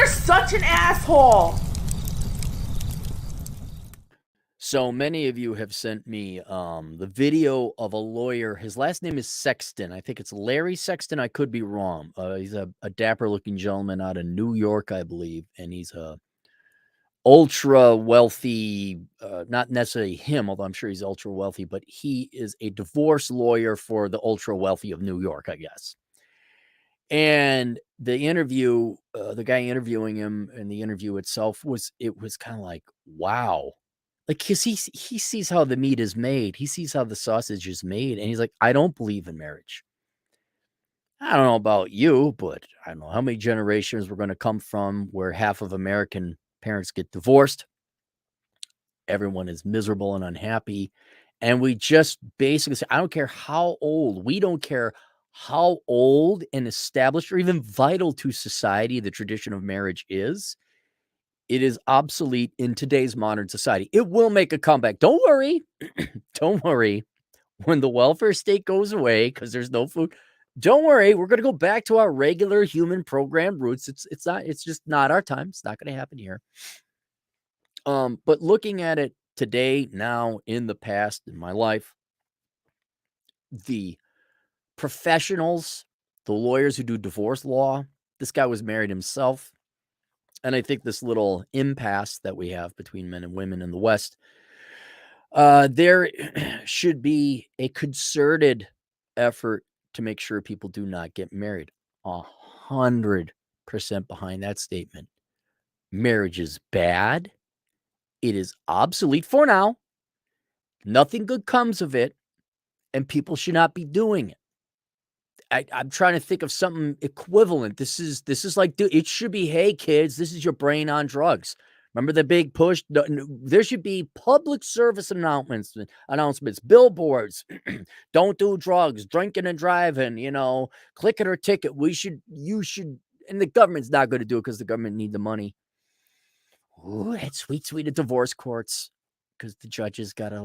You're such an asshole. So many of you have sent me the video of a lawyer. His last name is Sexton. I think it's Larry Sexton. I could be wrong. He's a dapper looking gentleman out of New York, I believe. And he's a ultra wealthy, not necessarily him, although I'm sure he's ultra wealthy, but he is a divorce lawyer for the ultra wealthy of New York, I guess. And the interview, the guy interviewing him and the interview itself was kind of like, wow. Like, cause he sees how the meat is made. He sees how the sausage is made. And he's like, I don't believe in marriage. I don't know about you, but I don't know how many generations we're going to come from where half of American parents get divorced. Everyone is miserable and unhappy. And we just basically say, I don't care how old, we don't care how old and established or even vital to society the tradition of marriage is. It is obsolete in today's modern society. It will make a comeback. Don't worry. Don't worry. When the welfare state goes away because there's no food, don't worry. We're going to go back to our regular human program roots. It's just not our time. It's not going to happen here. But looking at it today, now, in the past, in my life, the professionals, the lawyers who do divorce law, this guy was married himself. And I think this little impasse that we have between men and women in the West, there should be a concerted effort to make sure people do not get married. 100% behind that statement. Marriage is bad. It is obsolete for now. Nothing good comes of it, and people should not be doing it. I'm trying to think of something equivalent. This is like, dude, it should be, hey kids, this is your brain on drugs. Remember the big push? There should be public service announcements, billboards. Don't do drugs, drinking and driving. Click it or ticket. You should, and the government's not going to do it because the government need the money. Ooh, that sweet of divorce courts, because the judges gotta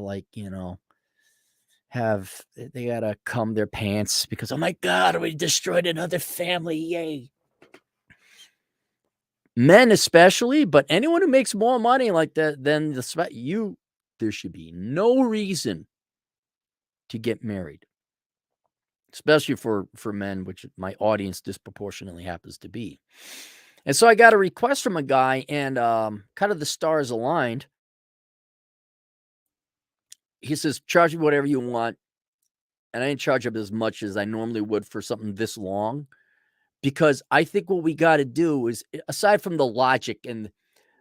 they gotta cum their pants because, oh my God, we destroyed another family. Yay. Men especially, but anyone who makes more money like that than there should be no reason to get married, especially for men, which my audience disproportionately happens to be. And so I got a request from a guy, and kind of the stars aligned. He says, charge me whatever you want. And I didn't charge up as much as I normally would for something this long, because I think what we got to do is, aside from the logic and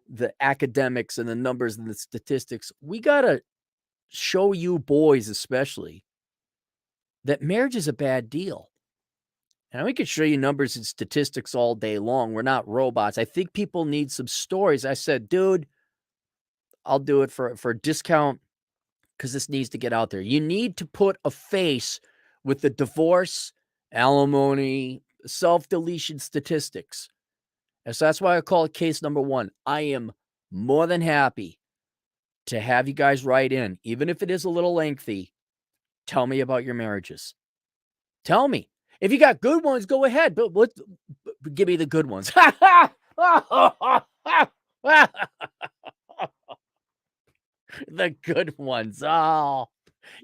the academics and the numbers and the statistics, we got to show you boys especially that marriage is a bad deal. And we could show you numbers and statistics all day long. We're not robots. I think people need some stories. I said, dude, I'll do it for a discount because this needs to get out there. You need to put a face with the divorce, alimony, self-deletion statistics. And so that's why I call it case number one. I am more than happy to have you guys write in, even if it is a little lengthy. Tell me about your marriages. Tell me. If you got good ones, go ahead, but give me the good ones. The good ones. Oh,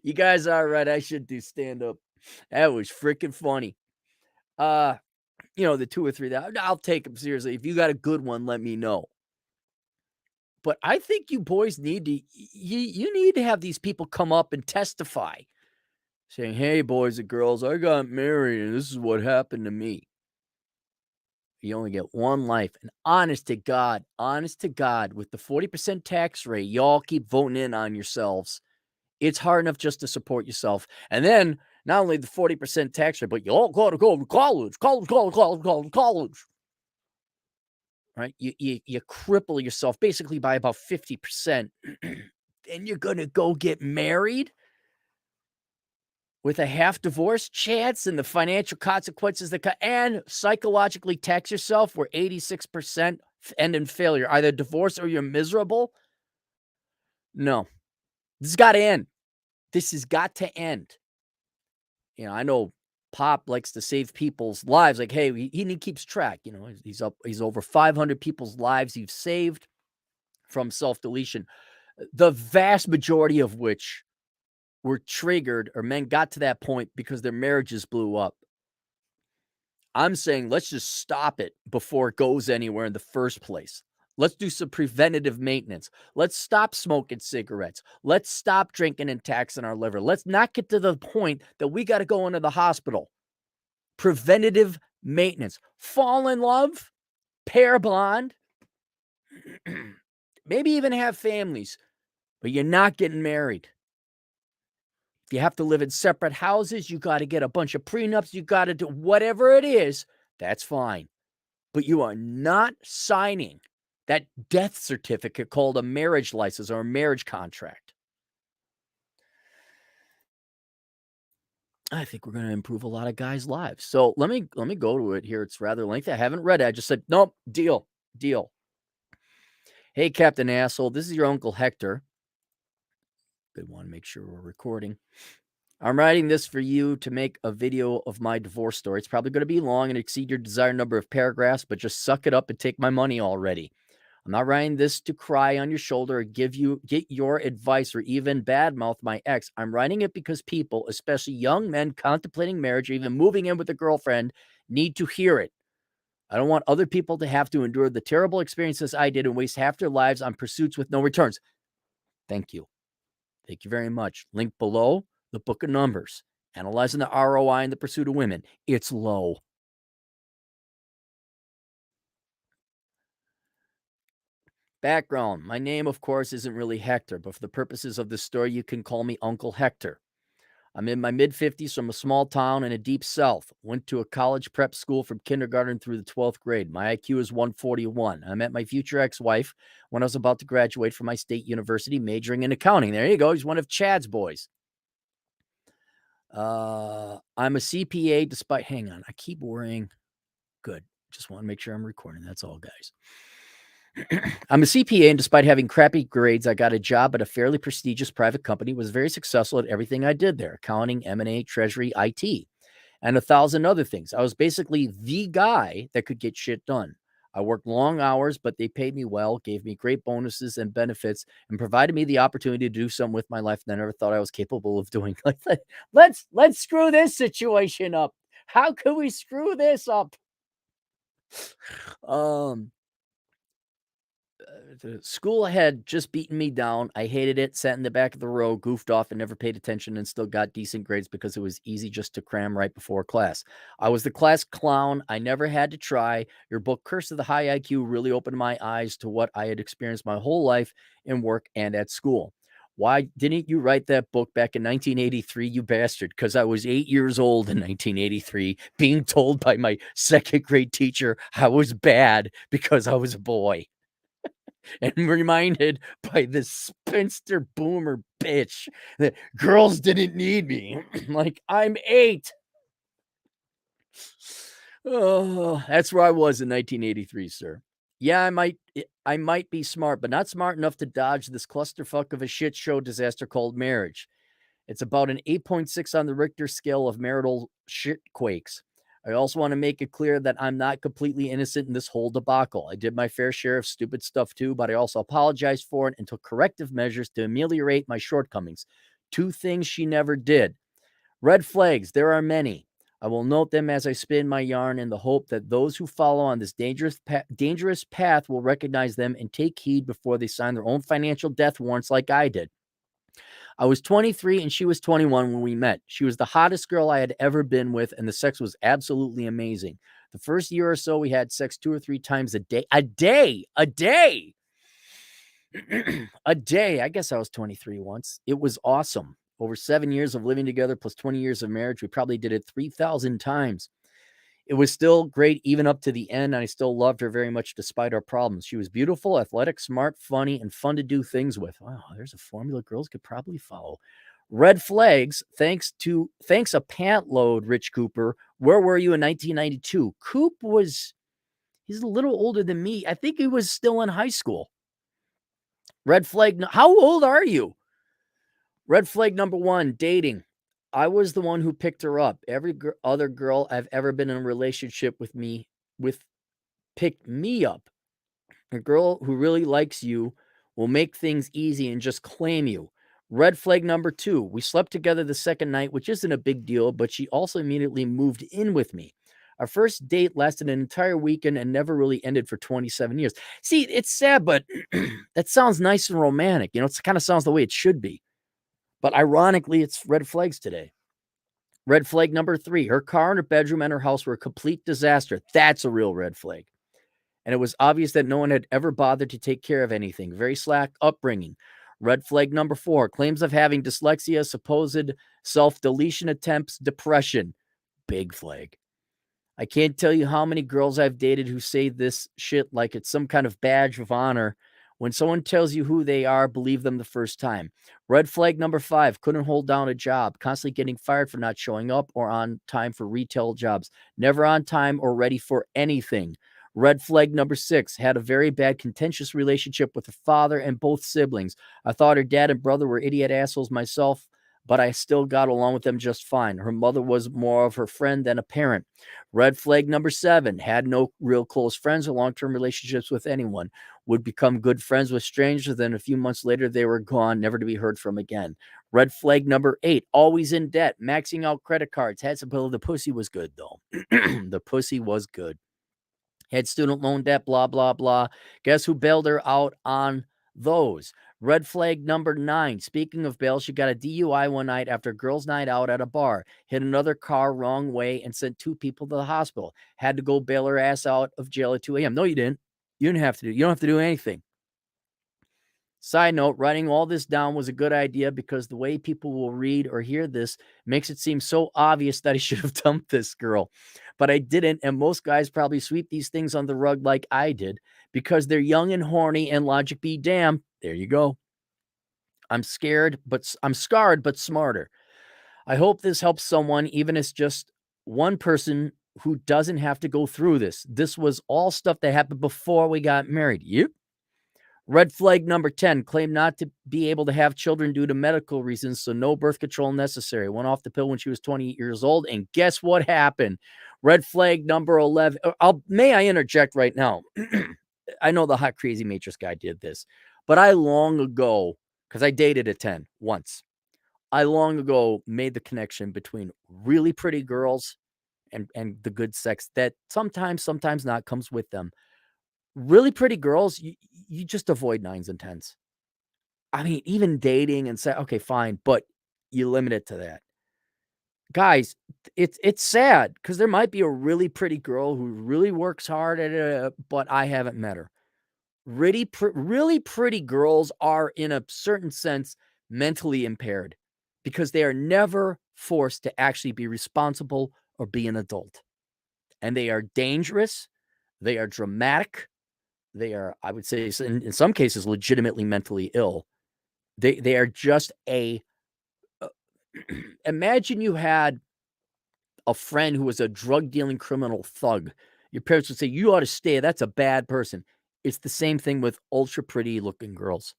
you guys are right. I should do stand-up. That was freaking funny. The 2 or 3 that I'll take them seriously. If you got a good one, let me know. But I think you boys need to you need to have these people come up and testify, saying, "Hey, boys and girls, I got married and this is what happened to me." You only get one life. And honest to God, with the 40% tax rate, y'all keep voting in on yourselves. It's hard enough just to support yourself. And then not only the 40% tax rate, but you all got to go to college. Right? You cripple yourself basically by about 50%. And you're going to go get married with a half divorce chance and the financial consequences and psychologically tax yourself where 86% end in failure, either divorce or you're miserable. No, this has got to end. This has got to end. I know Pop likes to save people's lives. Like, hey, he keeps track. You know, he's over 500 people's lives he's saved from self-deletion. The vast majority of which were triggered, or men got to that point because their marriages blew up. I'm saying let's just stop it before it goes anywhere in the first place. Let's do some preventative maintenance. Let's stop smoking cigarettes. Let's stop drinking and taxing our liver. Let's not get to the point that we got to go into the hospital. Preventative maintenance. Fall in love, pair bond, maybe even have families, but you're not getting married. If you have to live in separate houses, you got to get a bunch of prenups, you got to do whatever it is, that's fine. But you are not signing that death certificate called a marriage license or a marriage contract. I think we're going to improve a lot of guys' lives. So let me go to it here. It's rather lengthy. I haven't read it. I just said, nope, deal. Hey, Captain Asshole, this is your Uncle Hector. Good one. Make sure we're recording. I'm writing this for you to make a video of my divorce story. It's probably going to be long and exceed your desired number of paragraphs, but just suck it up and take my money already. I'm not writing this to cry on your shoulder or get your advice or even badmouth my ex. I'm writing it because people, especially young men contemplating marriage or even moving in with a girlfriend, need to hear it. I don't want other people to have to endure the terrible experiences I did and waste half their lives on pursuits with no returns. Thank you. Thank you very much. Link below, the book of Numbers, analyzing the ROI in the pursuit of women. It's low. Background. My name, of course, isn't really Hector, but for the purposes of this story, you can call me Uncle Hector. I'm in my mid-50s from a small town in a deep south. Went to a college prep school from kindergarten through the 12th grade. My IQ is 141. I met my future ex-wife when I was about to graduate from my state university, majoring in accounting. There you go. He's one of Chad's boys. I'm a CPA despite... Hang on. I keep worrying. Good. Just want to make sure I'm recording. That's all, guys. I'm a CPA, and despite having crappy grades, I got a job at a fairly prestigious private company, was very successful at everything I did there, accounting, M&A, treasury, IT, and 1,000 other things. I was basically the guy that could get shit done. I worked long hours, but they paid me well, gave me great bonuses and benefits, and provided me the opportunity to do something with my life that I never thought I was capable of doing. Let's screw this situation up. How can we screw this up? The school had just beaten me down. I hated it, sat in the back of the row, goofed off, and never paid attention, and still got decent grades because it was easy just to cram right before class. I was the class clown. I never had to try. Your book, Curse of the High IQ, really opened my eyes to what I had experienced my whole life in work and at school. Why didn't you write that book back in 1983, you bastard? Because I was 8 years old in 1983, being told by my second grade teacher I was bad because I was a boy. And reminded by this spinster boomer bitch that girls didn't need me. Like, I'm 8. Oh, that's where I was in 1983, sir. Yeah, I might be smart, but not smart enough to dodge this clusterfuck of a shit show disaster called marriage. It's about an 8.6 on the Richter scale of marital shitquakes. I also want to make it clear that I'm not completely innocent in this whole debacle. I did my fair share of stupid stuff too, but I also apologized for it and took corrective measures to ameliorate my shortcomings. 2 things she never did. Red flags, there are many. I will note them as I spin my yarn in the hope that those who follow on this dangerous path will recognize them and take heed before they sign their own financial death warrants like I did. I was 23 and she was 21 when we met. She was the hottest girl I had ever been with, and the sex was absolutely amazing. The first year or so, we had sex 2 or 3 times a day. A day! A day. I guess I was 23 once. It was awesome. Over 7 years of living together plus 20 years of marriage, we probably did it 3,000 times. It was still great even up to the end, and I still loved her very much despite our problems. She was beautiful, athletic, smart, funny, and fun to do things with. Wow, there's a formula girls could probably follow. Red flags, thanks a pant load, Rich Cooper. Where were you in 1992? He's a little older than me. I think he was still in high school. Red flag, how old are you? Red flag number 1, dating. I was the one who picked her up. Every other girl I've ever been in a relationship with picked me up. A girl who really likes you will make things easy and just claim you. Red flag number 2. We slept together the second night, which isn't a big deal, but she also immediately moved in with me. Our first date lasted an entire weekend and never really ended for 27 years. See, it's sad, but that sounds nice and romantic. It kind of sounds the way it should be. But ironically, it's red flags today. Red flag number 3. Her car and her bedroom and her house were a complete disaster. That's a real red flag. And it was obvious that no one had ever bothered to take care of anything. Very slack upbringing. Red flag number 4. Claims of having dyslexia, supposed self-deletion attempts, depression. Big flag. I can't tell you how many girls I've dated who say this shit like it's some kind of badge of honor. When someone tells you who they are, believe them the first time. Red flag number 5. Couldn't hold down a job. Constantly getting fired for not showing up or on time for retail jobs. Never on time or ready for anything. Red flag number 6. Had a very bad contentious relationship with her father and both siblings. I thought her dad and brother were idiot assholes myself, but I still got along with them just fine. Her mother was more of her friend than a parent. Red flag number 7. Had no real close friends or long-term relationships with anyone. Would become good friends with strangers, then a few months later they were gone, never to be heard from again. Red flag number 8. Always in debt, maxing out credit cards. Had some pill. The pussy was good, though. The pussy was good. Had student loan debt, blah, blah, blah. Guess who bailed her out on those? Red flag number 9. Speaking of bail, she got a DUI one night after a girls' night out at a bar. Hit another car wrong way and sent 2 people to the hospital. Had to go bail her ass out of jail at 2 a.m. No, you didn't. You don't have to do anything. Side note, writing all this down was a good idea because the way people will read or hear this makes it seem so obvious that I should have dumped this girl. But I didn't, and most guys probably sweep these things on the rug like I did because they're young and horny and logic be damned. There you go. I'm scared, but I'm scarred, but smarter. I hope this helps someone, even if it's just one person who doesn't have to go through this. This was all stuff that happened before we got married. Yep. Red flag number 10, claimed not to be able to have children due to medical reasons, so no birth control necessary. Went off the pill when she was 28 years old, and guess what happened? Red flag number 11. May I interject right now? I know the hot crazy matrix guy did this, but I long ago, because I dated a 10 once, I long ago made the connection between really pretty girls and the good sex that sometimes not comes with them. Really pretty girls, you just avoid 9s and 10s. I mean, even dating and say, okay, fine, but you limit it to that. Guys, it's sad because there might be a really pretty girl who really works hard at it, but I haven't met her. Really pretty girls are, in a certain sense, mentally impaired because they are never forced to actually be responsible or be an adult. And they are dangerous. They are dramatic. They are, I would say, in some cases, legitimately mentally ill. They are just imagine you had a friend who was a drug dealing criminal thug. Your parents would say, you ought to stay. That's a bad person. It's the same thing with ultra pretty looking girls.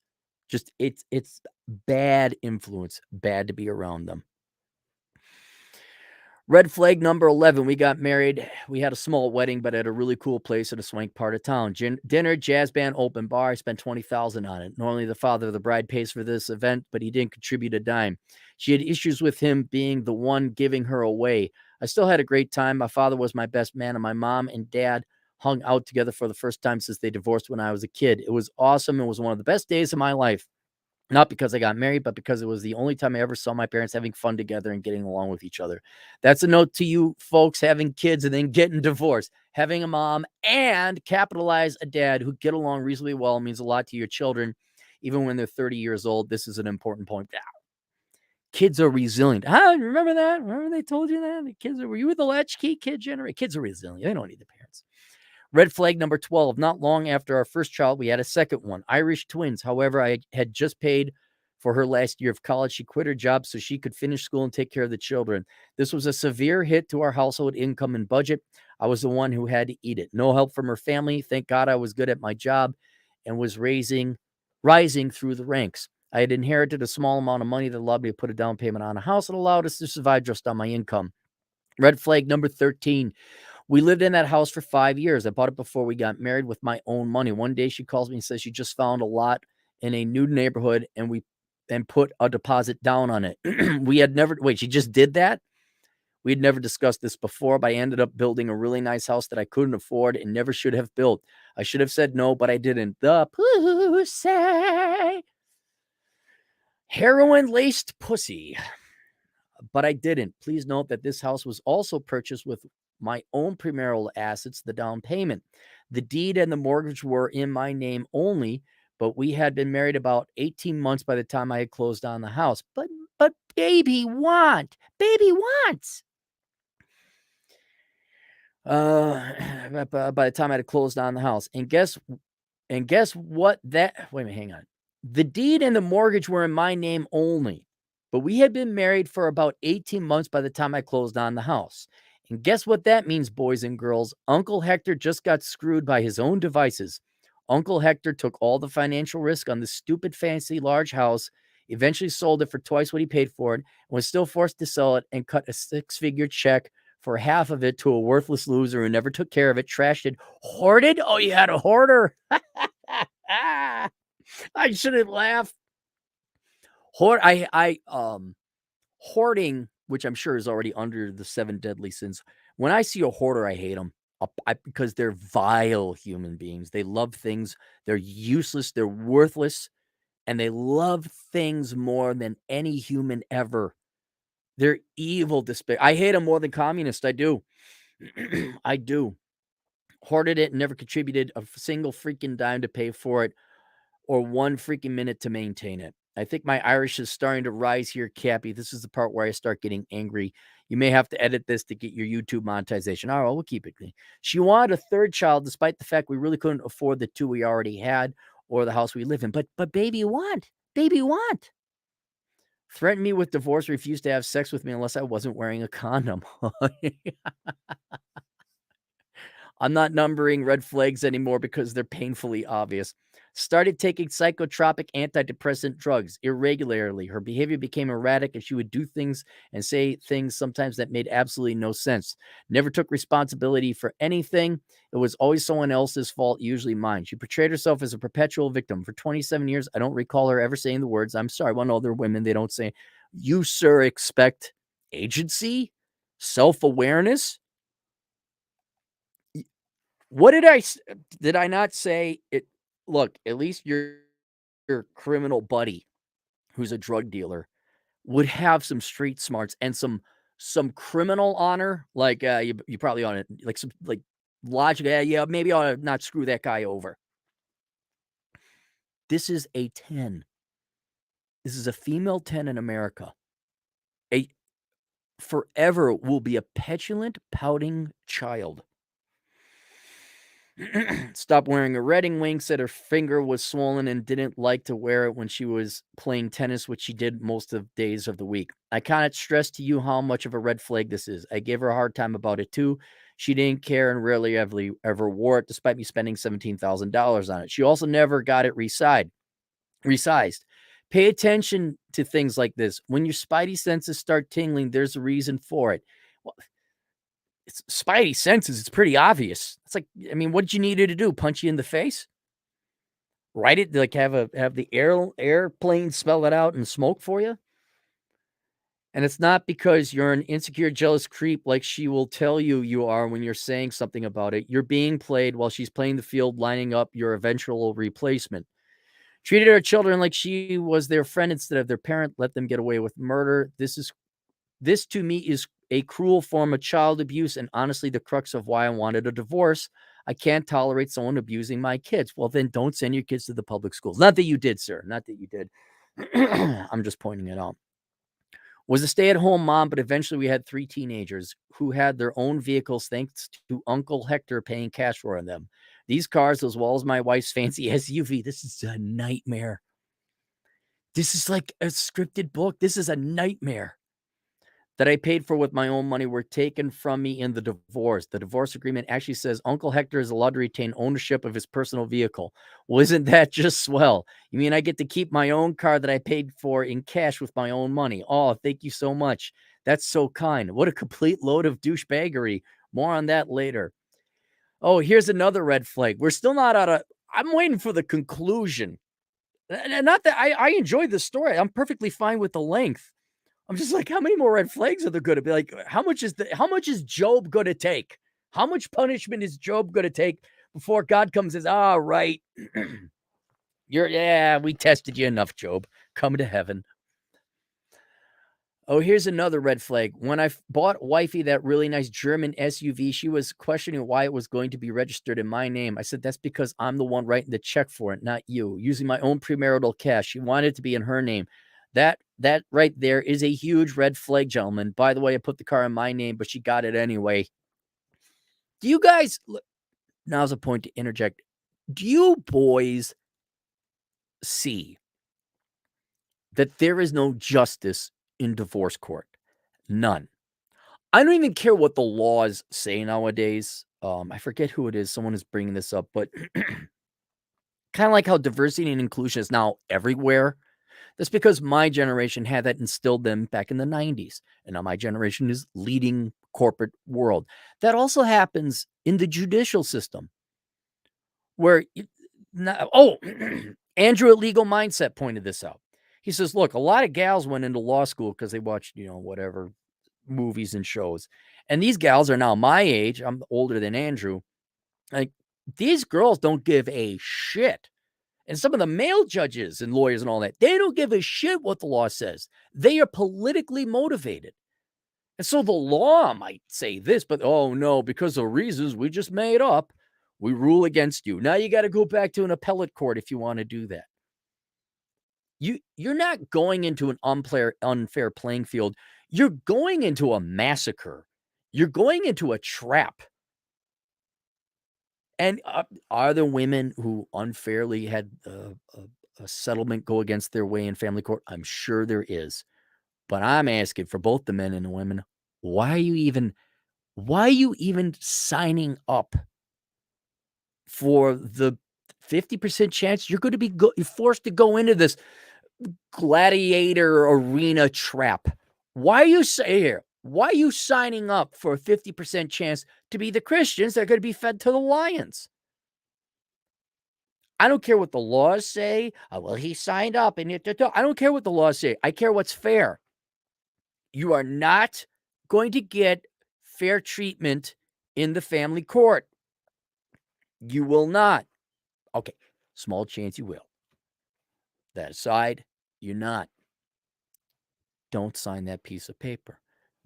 Just it's bad influence, bad to be around them. Red flag number 11. We got married. We had a small wedding, but at a really cool place in a swank part of town. Dinner, jazz band, open bar. I spent $20,000 on it. Normally the father of the bride pays for this event, but he didn't contribute a dime. She had issues with him being the one giving her away. I still had a great time. My father was my best man, and my mom and dad hung out together for the first time since they divorced when I was a kid. It was awesome. It was one of the best days of my life. Not because I got married, but because it was the only time I ever saw my parents having fun together and getting along with each other. That's a note to you folks having kids and then getting divorced. Having a mom and capitalize a dad who get along reasonably well means a lot to your children, even when they're 30 years old. This is an important point. Kids are resilient. Remember that? Remember they told you that? The kids were you with the latchkey kid generation? Kids are resilient. They don't need the parents. Red flag number 12. Not long after our first child, we had a second one. Irish twins. However, I had just paid for her last year of college. She quit her job so she could finish school and take care of the children. This was a severe hit to our household income and budget. I was the one who had to eat it. No help from her family. Thank God I was good at my job and was rising through the ranks. I had inherited a small amount of money that allowed me to put a down payment on a house and allowed us to survive just on my income. Red flag number 13. We lived in that house for 5 years. I bought it before we got married with my own money. One day she calls me and says she just found a lot in a new neighborhood and put a deposit down on it. We had never, wait, she just did that? We had never discussed this before, but I ended up building a really nice house that I couldn't afford and never should have built. I should have said no, but I didn't. The pussy. Heroin laced pussy. But I didn't. Please note that this house was also purchased with my own premarital assets, the down payment. The deed and the mortgage were in my name only, but we had been married about 18 months by the time I had closed on the house. But baby wants. By the time I had closed on the house. And guess what that, wait a minute, hang on. The deed and the mortgage were in my name only, but we had been married for about 18 months by the time I closed on the house. And guess what that means, boys and girls? Uncle Hector just got screwed by his own devices. Uncle Hector took all the financial risk on this stupid, fancy, large house, eventually sold it for twice what he paid for it, and was still forced to sell it and cut a 6-figure check for half of it to a worthless loser who never took care of it, trashed it, hoarded. Oh, you had a hoarder. I shouldn't laugh. Hoarding, which I'm sure is already under the 7 deadly sins. When I see a hoarder, I hate them because they're vile human beings. They love things. They're useless. They're worthless. And they love things more than any human ever. They're evil, despair. I hate them more than communists. I do. I do. Hoarded it and never contributed a single freaking dime to pay for it or 1 freaking minute to maintain it. I think my Irish is starting to rise here, Cappy. This is the part where I start getting angry. You may have to edit this to get your YouTube monetization. All right, we'll keep it clean. She wanted a 3rd child, despite the fact we really couldn't afford the 2 we already had or the house we live in. But baby want. Threatened me with divorce, refused to have sex with me unless I wasn't wearing a condom. I'm not numbering red flags anymore because they're painfully obvious. Started taking psychotropic antidepressant drugs irregularly. Her behavior became erratic and she would do things and say things sometimes that made absolutely no sense. Never took responsibility for anything. It was always someone else's fault, usually mine. She portrayed herself as a perpetual victim. For 27 years, I don't recall her ever saying the words, "I'm sorry." One other women, they don't say, "You, sir, expect agency, self-awareness." What did I not say it? Look, at least your criminal buddy who's a drug dealer would have some street smarts and some criminal honor. Like you probably ought to like some like logic. Yeah, maybe I ought to not screw that guy over. This is a 10. This is a female 10 in America. A forever will be a petulant, pouting child. Stopped wearing a wedding ring, said her finger was swollen and didn't like to wear it when she was playing tennis, which she did most of days of the week. I can't stress to you how much of a red flag this is. I gave her a hard time about it too. She didn't care and rarely ever wore it, despite me spending $17,000 on it. She also never got it resized. Pay attention to things like this. When your spidey senses start tingling, there's a reason for it. Well, it's spidey senses. It's pretty obvious. It's like, I mean, what did you need her to do? Punch you in the face? Write it, like have the airplane spell it out and smoke for you? And it's not because you're an insecure, jealous creep like she will tell you are when you're saying something about it. You're being played while she's playing the field, lining up your eventual replacement. Treated her children like she was their friend instead of their parent. Let them get away with murder. This to me is a cruel form of child abuse and honestly the crux of why I wanted a divorce. I can't tolerate someone abusing my kids. Well, then don't send your kids to the public schools. Not that you did, sir. Not that you did. I'm just pointing it out. Was a stay-at-home mom, but eventually we had 3 teenagers who had their own vehicles thanks to Uncle Hector paying cash for them. These cars, as well as my wife's fancy SUV, this is a nightmare. This is like a scripted book. This is a nightmare. that I paid for with my own money were taken from me in the divorce. The divorce agreement actually says Uncle Hector is allowed to retain ownership of his personal vehicle. Well, isn't that just swell? You mean I get to keep my own car that I paid for in cash with my own money? Oh, thank you so much. That's so kind. What a complete load of douchebaggery. More on that later. Oh, here's another red flag. We're still not out of. I'm waiting for the conclusion. Not that I enjoyed the story. I'm perfectly fine with the length. I'm just like, how many more red flags are there going to be? Like, how much is Job going to take? How much punishment is Job going to take before God comes and says, "All right, we tested you enough, Job. Come to heaven." Oh, here's another red flag. When I bought wifey that really nice German SUV, she was questioning why it was going to be registered in my name. I said, that's because I'm the one writing the check for it, not you. Using my own premarital cash. She wanted it to be in her name. That right there is a huge red flag, gentlemen. By the way, I put the car in my name, but she got it anyway. Do you guys, now's a point to interject. Do you boys see that there is no justice in divorce court? None. I don't even care what the laws say nowadays. I forget who it is. Someone is bringing this up, but kind of like how diversity and inclusion is now everywhere. That's because my generation had that instilled them back in the 90s. And now my generation is leading corporate world. That also happens in the judicial system where, Andrew at Legal Mindset pointed this out. He says, look, a lot of gals went into law school because they watched, whatever movies and shows. And these gals are now my age. I'm older than Andrew. Like, these girls don't give a shit. And some of the male judges and lawyers and all that, they don't give a shit what the law says. They are politically motivated. And so the law might say this, but oh no, because of reasons we just made up, we rule against you. Now you got to go back to an appellate court if you want to do that. You're not going into an unfair playing field. You're going into a massacre. You're going into a trap. And are there women who unfairly had a settlement go against their way in family court? I'm sure there is. But I'm asking for both the men and the women, why are you even signing up for the 50% chance you're going to be forced to go into this gladiator arena trap? Why are you signing up for a 50% chance to be the Christians that are going to be fed to the lions? I don't care what the laws say. Well, he signed up and I don't care what the laws say. I care what's fair. You are not going to get fair treatment in the family court. You will not. Okay, small chance you will. That aside, you're not. Don't sign that piece of paper.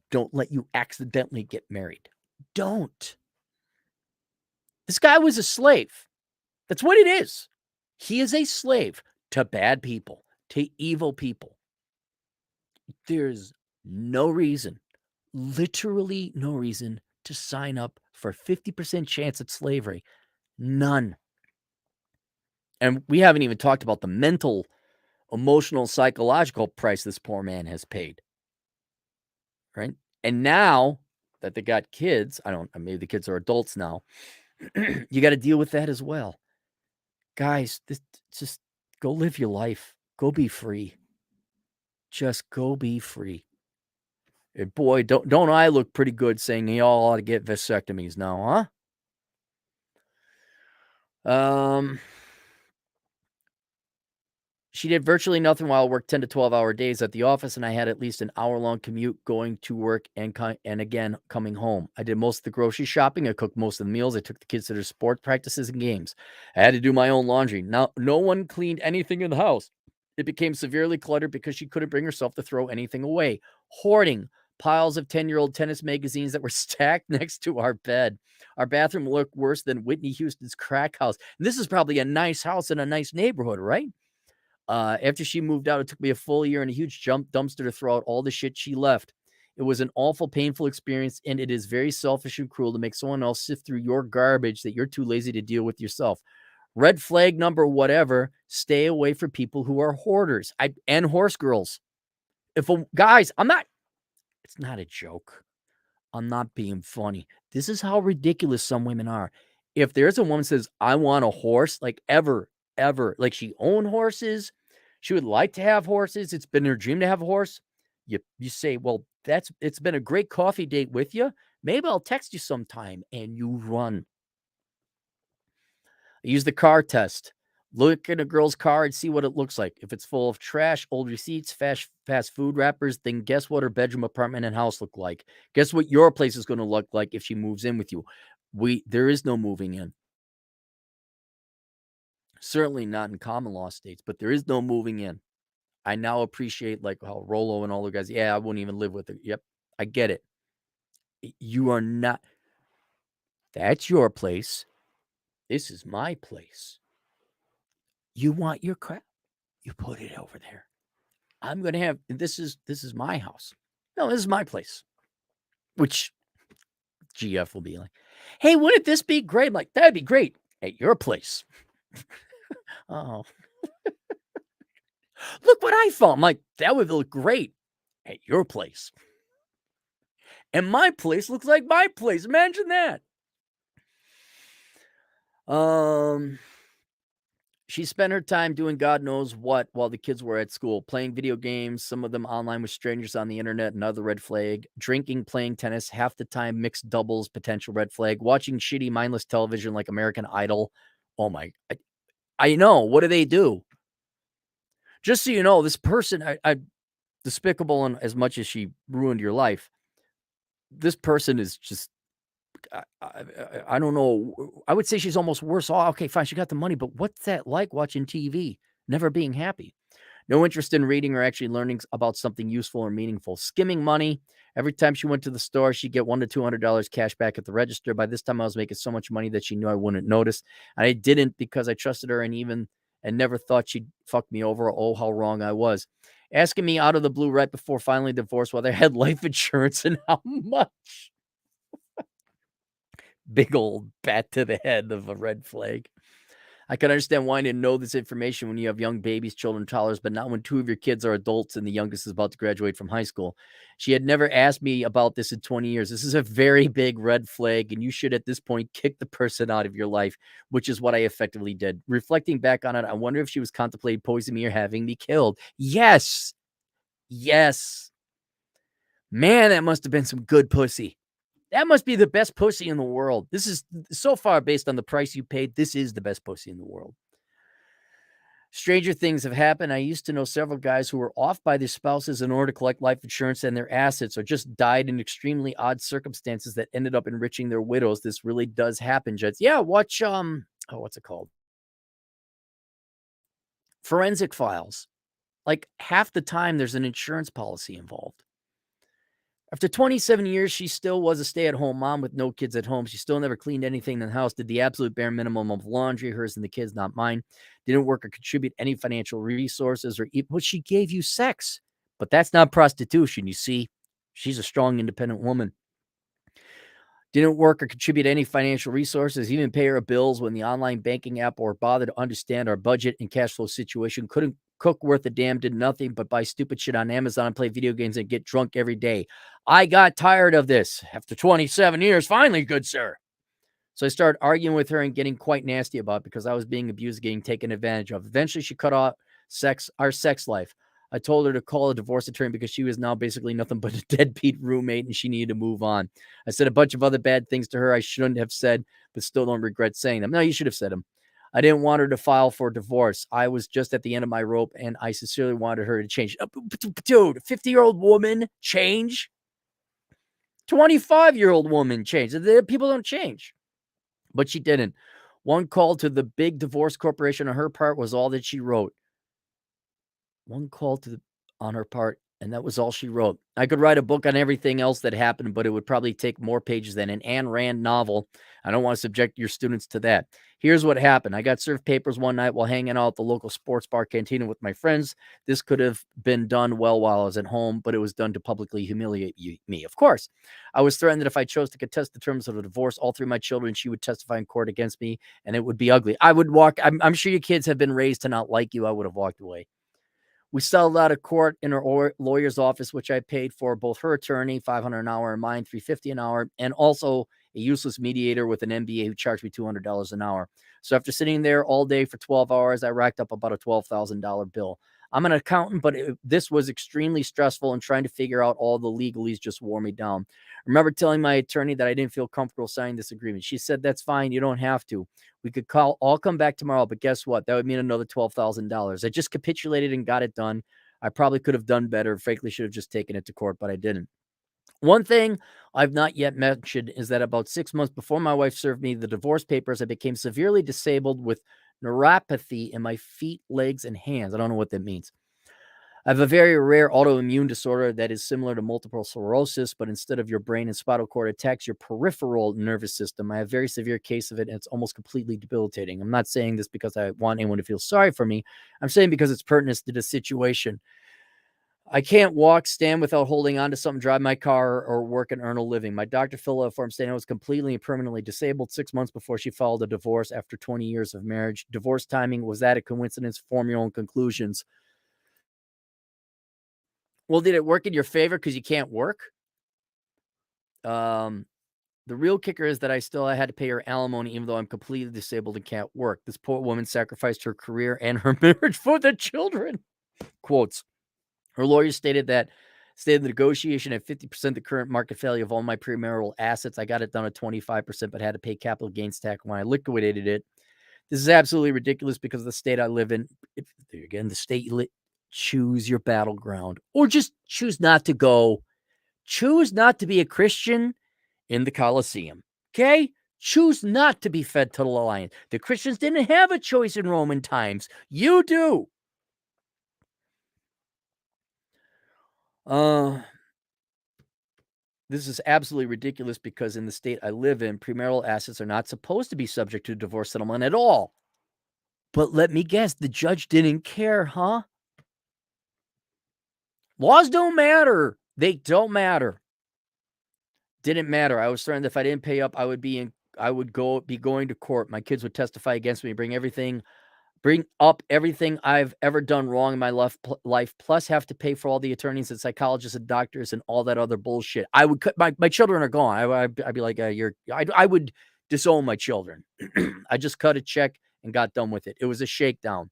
Don't let you accidentally get married. Don't. This guy was a slave. That's what it is. He is a slave to bad people, to evil people. There's no reason, literally no reason, to sign up for a 50% chance at slavery. None. And we haven't even talked about the mental, emotional, psychological price this poor man has paid. Right? And now that they got kids, maybe the kids are adults now, you got to deal with that as well. Guys, just go live your life. Go be free. Just go be free. And boy, don't I look pretty good saying y'all ought to get vasectomies now, huh? She did virtually nothing while I worked 10 to 12-hour days at the office, and I had at least an hour-long commute going to work and again coming home. I did most of the grocery shopping. I cooked most of the meals. I took the kids to their sport practices and games. I had to do my own laundry. Now, no one cleaned anything in the house. It became severely cluttered because she couldn't bring herself to throw anything away. Hoarding piles of 10-year-old tennis magazines that were stacked next to our bed. Our bathroom looked worse than Whitney Houston's crack house. And this is probably a nice house in a nice neighborhood, right? After she moved out, it took me a full year and a huge dumpster to throw out all the shit she left. It was an awful, painful experience, and it is very selfish and cruel to make someone else sift through your garbage that you're too lazy to deal with yourself. Red flag number whatever, stay away from people who are hoarders and horse girls. Guys, It's not a joke. I'm not being funny. This is how ridiculous some women are. If there's a woman says, I want a horse, like ever, like she owned horses, she would like to have horses. It's been her dream to have a horse. You say, well, it's been a great coffee date with you. Maybe I'll text you sometime, and you run. Use the car test. Look at a girl's car and see what it looks like. If it's full of trash, old receipts, fast food wrappers, then guess what her bedroom, apartment, and house look like. Guess what your place is going to look like if she moves in with you. There is no moving in. Certainly not in common law states, but there is no moving in. I now appreciate like how Rolo and all the guys. Yeah, I wouldn't even live with her. Yep, I get it. You are not. That's your place. This is my place. You want your crap? You put it over there. I'm going to have this is my house. No, this is my place. Which GF will be like, hey, wouldn't this be great? I'm like, that'd be great at your place. Oh, look what I found. I'm like, that would look great at your place. And my place looks like my place. Imagine that. She spent her time doing God knows what while the kids were at school, playing video games, some of them online with strangers on the internet, another red flag, drinking, playing tennis, half the time mixed doubles, potential red flag, watching shitty, mindless television like American Idol. Oh my, I know. What do they do? Just so you know, this person, I despicable and as much as she ruined your life, this person is just, I don't know. I would say she's almost worse off. Okay, fine. She got the money, but what's that like watching TV? Never being happy. No interest in reading or actually learning about something useful or meaningful. Skimming money. Every time she went to the store, she'd get $100 to $200 cash back at the register. By this time, I was making so much money that she knew I wouldn't notice. And I didn't because I trusted her and never thought she'd fuck me over. Oh, how wrong I was. Asking me out of the blue right before finally divorced whether I had life insurance and how much. Big old bat to the head of a red flag. I can understand why I didn't know this information when you have young babies, children, toddlers, but not when two of your kids are adults and the youngest is about to graduate from high school. She had never asked me about this in 20 years. This is a very big red flag, and you should at this point kick the person out of your life, which is what I effectively did. Reflecting back on it, I wonder if she was contemplating poisoning me or having me killed. Yes. Yes. Man, that must have been some good pussy. That must be the best pussy in the world. This is so far based on the price you paid. This is the best pussy in the world. Stranger things have happened. I used to know several guys who were off by their spouses in order to collect life insurance and their assets, or just died in extremely odd circumstances that ended up enriching their widows. This really does happen, Jets. Yeah, watch what's it called? Forensic Files. Like half the time there's an insurance policy involved. After 27 years, she still was a stay-at-home mom with no kids at home. She still never cleaned anything in the house, did the absolute bare minimum of laundry, hers and the kids, not mine. Didn't work or contribute any financial resources but she gave you sex. But that's not prostitution, you see. She's a strong, independent woman. Didn't work or contribute any financial resources, even pay her bills when the online banking app or bother to understand our budget and cash flow situation. Couldn't cook worth a damn, did nothing but buy stupid shit on Amazon and play video games and get drunk every day. I got tired of this. After 27 years, finally, good sir. So I started arguing with her and getting quite nasty about it because I was being abused, getting taken advantage of. Eventually, she cut off our sex life. I told her to call a divorce attorney because she was now basically nothing but a deadbeat roommate and she needed to move on. I said a bunch of other bad things to her I shouldn't have said, but still don't regret saying them. No, you should have said them. I didn't want her to file for divorce. I was just at the end of my rope and I sincerely wanted her to change. Dude, 50-year-old woman change? 25-year-old woman change. People don't change. But she didn't. One call to the big divorce corporation on her part was all that she wrote. One call on her part, and that was all she wrote. I could write a book on everything else that happened, but it would probably take more pages than an Ayn Rand novel. I don't want to subject your students to that. Here's what happened. I got served papers one night while hanging out at the local sports bar cantina with my friends. This could have been done well while I was at home, but it was done to publicly humiliate me. Of course, I was threatened that if I chose to contest the terms of the divorce, all three of my children, she would testify in court against me, and it would be ugly. I would walk. I'm sure your kids have been raised to not like you. I would have walked away. We settled out of court in her lawyer's office, which I paid for, both her attorney, $500 an hour, and mine, $350 an hour, and also a useless mediator with an MBA who charged me $200 an hour. So after sitting there all day for 12 hours, I racked up about a $12,000 bill. I'm an accountant, but this was extremely stressful, and trying to figure out all the legalese just wore me down. I remember telling my attorney that I didn't feel comfortable signing this agreement. She said, "That's fine. You don't have to. We could all come back tomorrow, but guess what? That would mean another $12,000. I just capitulated and got it done. I probably could have done better. Frankly, should have just taken it to court, but I didn't. One thing I've not yet mentioned is that about 6 months before my wife served me the divorce papers, I became severely disabled with neuropathy in my feet, legs, and hands. I don't know what that means. I have a very rare autoimmune disorder that is similar to multiple sclerosis, but instead of your brain and spinal cord attacks your peripheral nervous system. I have a very severe case of it, and it's almost completely debilitating. I'm not saying this because I want anyone to feel sorry for me. I'm saying because it's pertinent to the situation. I can't walk, stand without holding on to something, drive my car, or work and earn a living. My doctor filled out a form saying I was completely and permanently disabled 6 months before she filed a divorce after 20 years of marriage. Divorce timing, was that a coincidence? Form your own conclusions. Well, did it work in your favor because you can't work? The real kicker is that I had to pay her alimony even though I'm completely disabled and can't work. This poor woman sacrificed her career and her marriage for the children. Quotes. Her lawyer stated the negotiation at 50% the current market value of all my premarital assets. I got it done at 25%, but had to pay capital gains tax when I liquidated it. This is absolutely ridiculous because the state I live in, the state you live, choose your battleground, or just choose not to go. Choose not to be a Christian in the Colosseum. Okay? Choose not to be fed to the lion. The Christians didn't have a choice in Roman times. You do. This is absolutely ridiculous because in the state I live in, premarital assets are not supposed to be subject to divorce settlement at all. But let me guess, the judge didn't care, huh? Laws don't matter. They don't matter. Didn't matter. I was threatened if I didn't pay up, I would be going to court. My kids would testify against me, bring up everything I've ever done wrong in my life, plus have to pay for all the attorneys and psychologists and doctors and all that other bullshit. I would cut my children are gone. I'd be like, I would disown my children. I just cut a check and got done with it. It was a shakedown.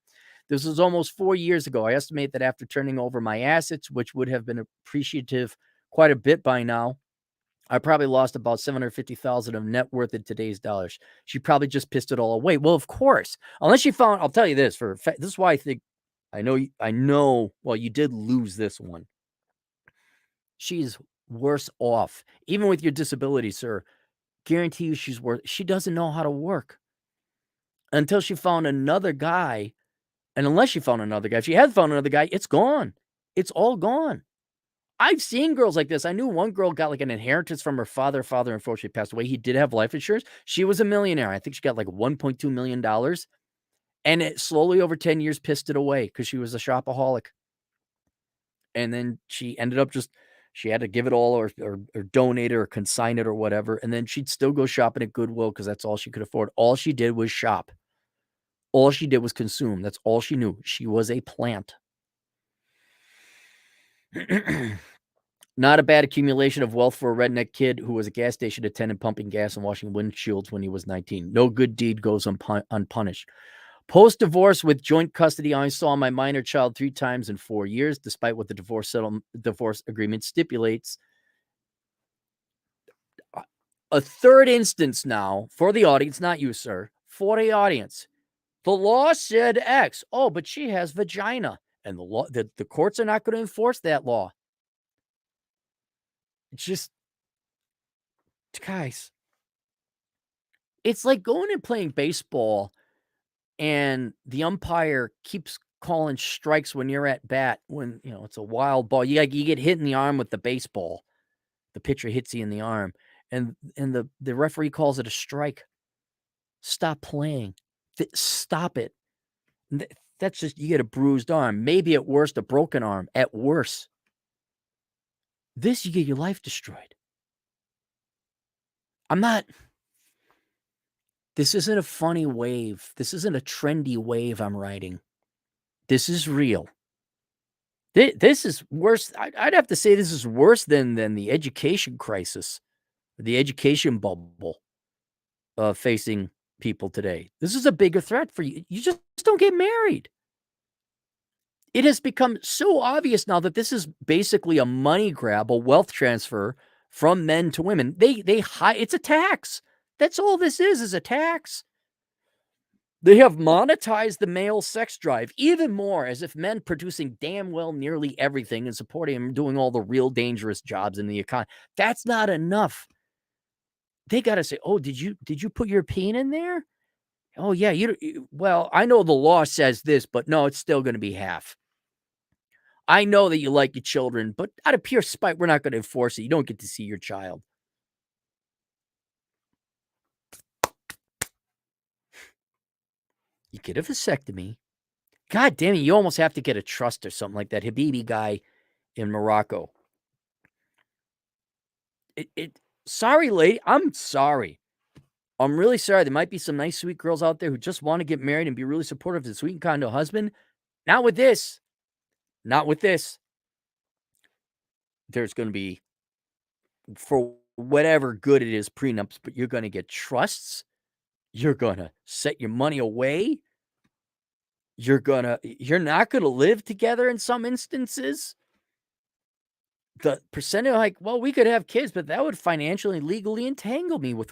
This was almost 4 years ago. I estimate that after turning over my assets, which would have been appreciative quite a bit by now, I probably lost about $750,000 of net worth in today's dollars. She probably just pissed it all away. Well, of course, unless she found, I'll tell you this for a fact. This is why I think, I know. Well, you did lose this one. She's worse off, even with your disability, sir. Guarantee you, she doesn't know how to work until she found another guy. And unless she found another guy, if she had found another guy, it's gone. It's all gone. I've seen girls like this. I knew one girl got like an inheritance from her father. Father unfortunately passed away. He did have life insurance. She was a millionaire. I think she got like $1.2 million. And it slowly over 10 years pissed it away because she was a shopaholic. And then she ended up she had to give it all or donate it or consign it or whatever. And then she'd still go shopping at Goodwill because that's all she could afford. All she did was shop. All she did was consume. That's all she knew. She was a plant. Not a bad accumulation of wealth for a redneck kid who was a gas station attendant pumping gas and washing windshields when he was 19. No good deed goes unpunished. Post-divorce with joint custody, I saw my minor child 3 times in 4 years, despite what the divorce agreement stipulates. A third instance now for the audience, not you, sir, for the audience. The law said X. Oh, but she has vagina. And the courts are not going to enforce that law. It's just, guys, it's like going and playing baseball and the umpire keeps calling strikes when you're at bat when, it's a wild ball. You get hit in the arm with the baseball. The pitcher hits you in the arm and the referee calls it a strike. Stop playing. Stop it. That's just, you get a bruised arm. Maybe at worst, a broken arm. At worst. This, you get your life destroyed. This isn't a funny wave. This isn't a trendy wave I'm riding. This is real. This is worse. I'd have to say this is worse than the education crisis, the education bubble, facing people today. This is a bigger threat for you. You just don't get married. It has become so obvious now that this is basically a money grab, a wealth transfer from men to women. They hide it's a tax. That's all this is a tax. They have monetized the male sex drive even more, as if men producing damn well nearly everything and supporting him doing all the real dangerous jobs in the economy. That's not enough. They gotta say, "Oh, did you put your peen in there? Oh, yeah, well, I know the law says this, but no, it's still gonna be half. I know that you like your children, but out of pure spite, we're not gonna enforce it. You don't get to see your child." You get a vasectomy. God damn it, you almost have to get a trust or something like that Habibi guy in Morocco. It sorry, lady, I'm sorry. I'm really sorry. There might be some nice, sweet girls out there who just wanna get married and be really supportive of the sweet and kind of husband. Not with this. Not with this. There's gonna be, for whatever good it is, prenups, but you're gonna get trusts. You're gonna set your money away. You're not gonna live together in some instances. The percentage, like, well, we could have kids, but that would financially, legally entangle me with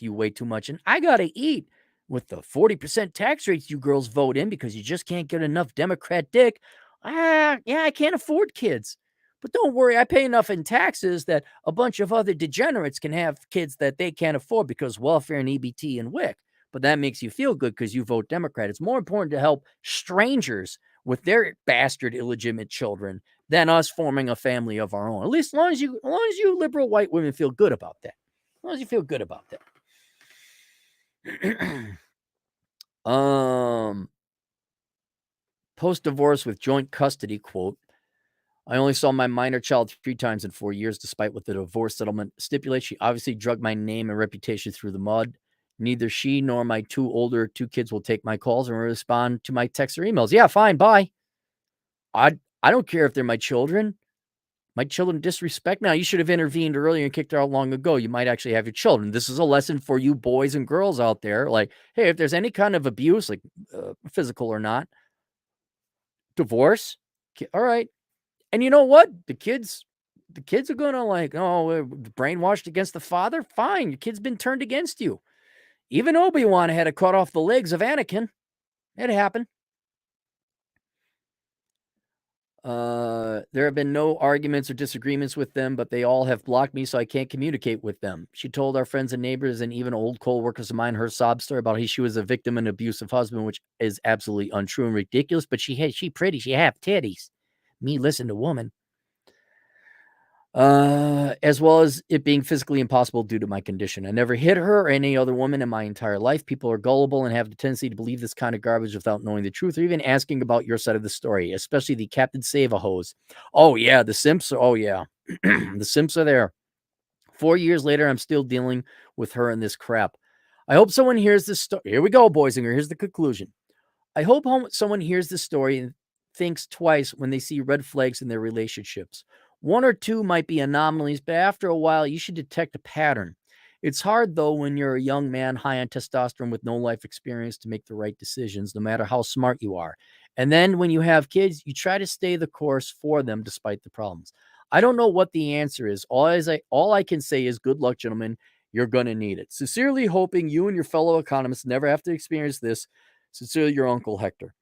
you way too much, and I gotta eat. With the 40% tax rates you girls vote in because you just can't get enough Democrat dick, yeah, I can't afford kids. But don't worry, I pay enough in taxes that a bunch of other degenerates can have kids that they can't afford because welfare and EBT and WIC. But that makes you feel good because you vote Democrat. It's more important to help strangers with their bastard illegitimate children than us forming a family of our own. At least as long as you liberal white women feel good about that. As long as you feel good about that. um Post-divorce with joint custody, quote, "I only saw my minor child 3 times in 4 years despite what the divorce settlement stipulates. She obviously dragged my name and reputation through the mud. Neither she nor my 2 kids will take my calls or respond to my texts or emails." Yeah, fine, bye. I don't care if they're my children. My children disrespect now. You should have intervened earlier and kicked her out long ago. You might actually have your children. This is a lesson for you boys and girls out there. Like, hey, if there's any kind of abuse, like physical or not, divorce. All right. And you know what? The kids are gonna like, oh, brainwashed against the father. Fine, your kid's been turned against you. Even Obi-Wan had to cut off the legs of Anakin. It happened. There have been no arguments or disagreements with them, but they all have blocked me, so I can't communicate with them. She told our friends and neighbors and even old co-workers of mine her sob story about how she was a victim of an abusive husband, which is absolutely untrue and ridiculous. But she pretty, she have titties. Me listen to woman. As well as it being physically impossible due to my condition. I never hit her or any other woman in my entire life. People are gullible and have the tendency to believe this kind of garbage without knowing the truth or even asking about your side of the story, especially the Captain Save-A-Hose. Oh, yeah, the simps are, oh, yeah. The simps are there. 4 years later, I'm still dealing with her and this crap. I hope someone hears this story. Here we go, boys, and here's the conclusion. I hope someone hears this story and thinks twice when they see red flags in their relationships. One or two might be anomalies, but after a while, you should detect a pattern. It's hard, though, when you're a young man high on testosterone with no life experience to make the right decisions, no matter how smart you are. And then when you have kids, you try to stay the course for them despite the problems. I don't know what the answer is. All I can say is good luck, gentlemen. You're going to need it. Sincerely hoping you and your fellow economists never have to experience this. Sincerely, your Uncle Hector.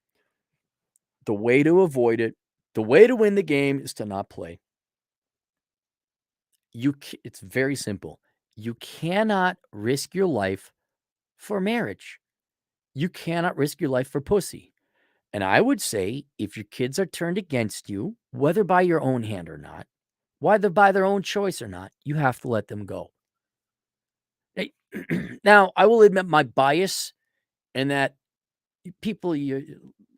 The way to avoid it, the way to win the game is to not play. It's very simple. You cannot risk your life for marriage. You cannot risk your life for pussy. And I would say if your kids are turned against you, whether by your own hand or not, whether by their own choice or not, you have to let them go. Hey, now, I will admit my bias in that people,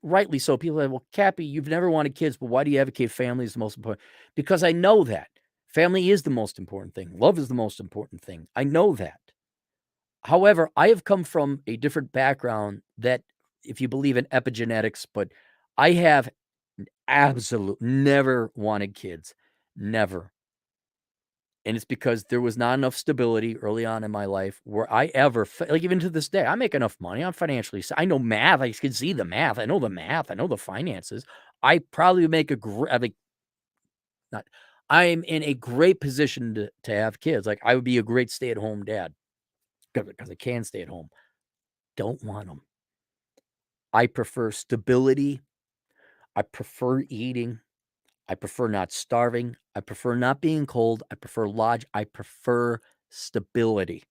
rightly so, people say, well, Cappy, you've never wanted kids, but why do you advocate family is the most important? Because I know that family is the most important thing. Love is the most important thing. I know that. However, I have come from a different background that, if you believe in epigenetics, but I have Absolutely never wanted kids. Never. And it's because there was not enough stability early on in my life where I ever like, even to this day, I make enough money. I'm financially I know math. I can see the math. I know the math. I know the finances. I probably make a great, like, not, I'm in a great position to have kids. Like, I would be a great stay-at-home dad because I can stay at home. Don't want them. I prefer stability. I prefer eating. I prefer not starving. I prefer not being cold. I prefer lodge. I prefer stability.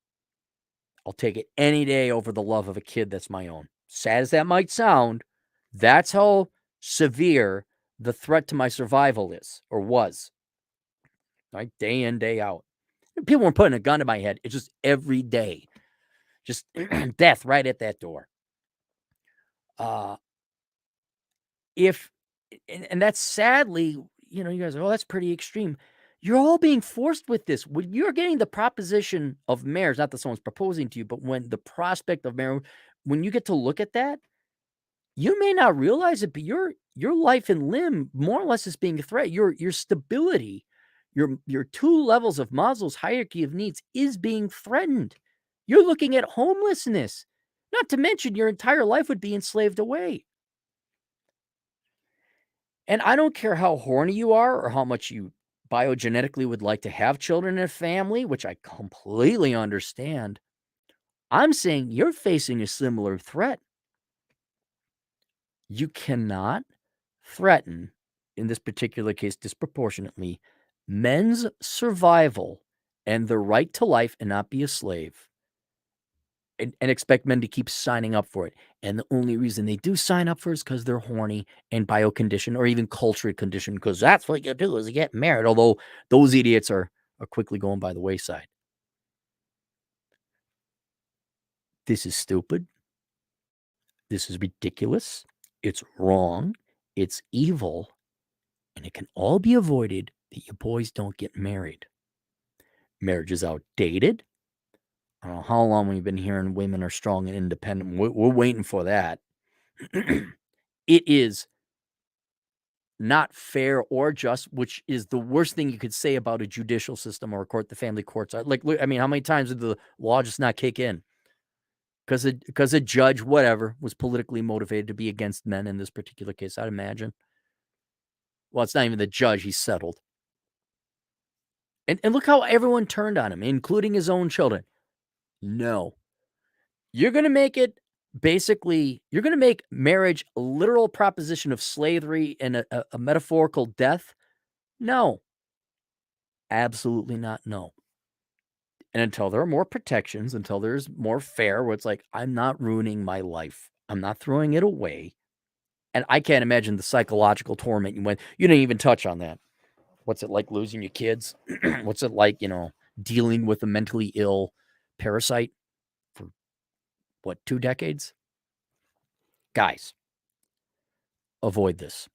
I'll take it any day over the love of a kid that's my own. Sad as that might sound, that's how severe the threat to my survival is or was, right? Day in, day out. People weren't putting a gun to my head. It's just every day, just death right at that door. Uh, if and that's sadly, you guys are, oh, that's pretty extreme. You're all being forced with this. When you're getting the proposition of marriage, not that someone's proposing to you, but when the prospect of marriage, when you get to look at that, you may not realize it, but your life and limb more or less is being a threat. Your stability, your two levels of Maslow's hierarchy of needs is being threatened. You're looking at homelessness. Not to mention your entire life would be enslaved away. And I don't care how horny you are or how much you biogenetically would like to have children and a family, which I completely understand. I'm saying you're facing a similar threat. You cannot threaten, in this particular case, disproportionately, men's survival and their right to life and not be a slave and expect men to keep signing up for it. And the only reason they do sign up for it is because they're horny and bio-conditioned or even culturally conditioned, because that's what you do is you get married, although those idiots are quickly going by the wayside. This is stupid. This is ridiculous. It's wrong. It's evil. And it can all be avoided that you boys don't get married. Marriage is outdated. I don't know how long we've been hearing women are strong and independent. We're waiting for that. It is not fair or just, which is the worst thing you could say about a judicial system or a court. The family courts are like, I mean, how many times did the law just not kick in? Because a judge, whatever, was politically motivated to be against men in this particular case, I'd imagine. Well, it's not even the judge. He's settled. And look how everyone turned on him, including his own children. No. You're going to make it basically, you're going to make marriage a literal proposition of slavery and a metaphorical death? No. Absolutely not. No. And until there are more protections, until there's more fair, where it's like, I'm not ruining my life. I'm not throwing it away. And I can't imagine the psychological torment you went. You didn't even touch on that. What's it like losing your kids? What's it like, dealing with a mentally ill parasite for what, 2 decades? Guys, avoid this.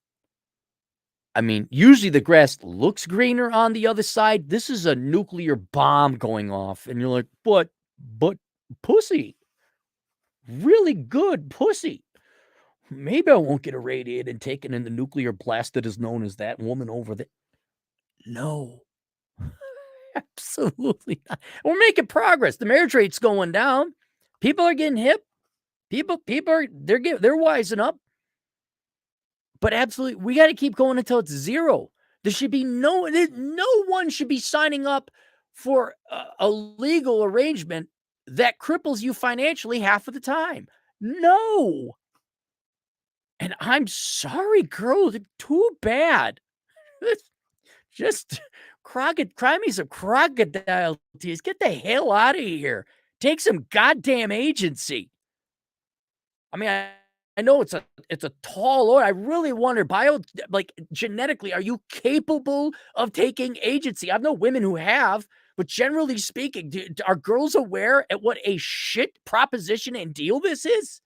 I mean, usually the grass looks greener on the other side. This is a nuclear bomb going off. And you're like, but pussy, really good pussy. Maybe I won't get irradiated and taken in the nuclear blast that is known as that woman over there. No, absolutely not. We're making progress. The marriage rate's going down. People are getting hip. People are they're wising up. But absolutely, we got to keep going until it's zero. There should be no one should be signing up for a legal arrangement that cripples you financially half of the time. No. And I'm sorry, girls. Too bad. Just cry me some crocodile tears. Get the hell out of here. Take some goddamn agency. I mean, I know it's a tall order. I really wonder, genetically, are you capable of taking agency? I've known women who have, but generally speaking, are girls aware at what a shit proposition and deal this is?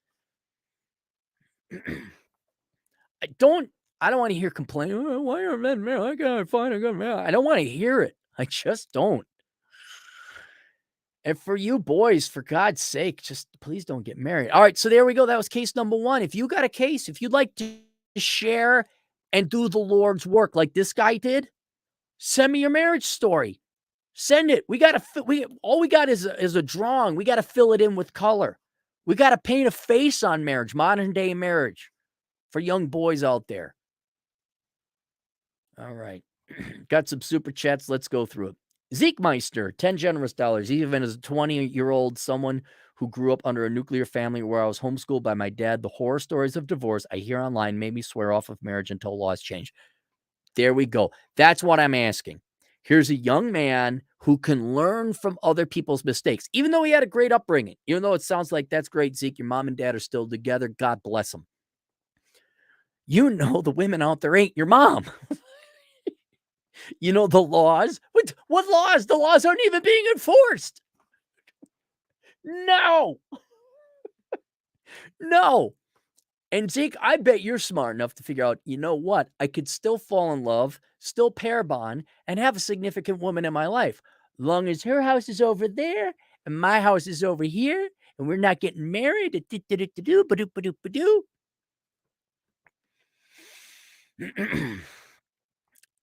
I don't want to hear complaining. "Oh, why are men married? I gotta find a good man." I don't want to hear it. I just don't. And for you boys, for God's sake, just please don't get married. All right, so there we go. That was case number 1. If you got a case, if you'd like to share and do the Lord's work like this guy did, send me your marriage story. Send it. All we got is a drawing. We got to fill it in with color. We got to paint a face on marriage, modern day marriage for young boys out there. All right. Got some super chats. Let's go through it. Zeke Meister, 10 generous dollars. Even as a 20-year-old, someone who grew up under a nuclear family where I was homeschooled by my dad, the horror stories of divorce I hear online made me swear off of marriage until laws change. There we go. That's what I'm asking. Here's a young man who can learn from other people's mistakes, even though he had a great upbringing. Even though it sounds like that's great, Zeke, your mom and dad are still together. God bless them. You know the women out there ain't your mom. You know the laws. What laws? The laws aren't even being enforced. No. No. And Zeke, I bet you're smart enough to figure out, you know what? I could still fall in love, still pair bond, and have a significant woman in my life. As long as her house is over there and my house is over here, and we're not getting married.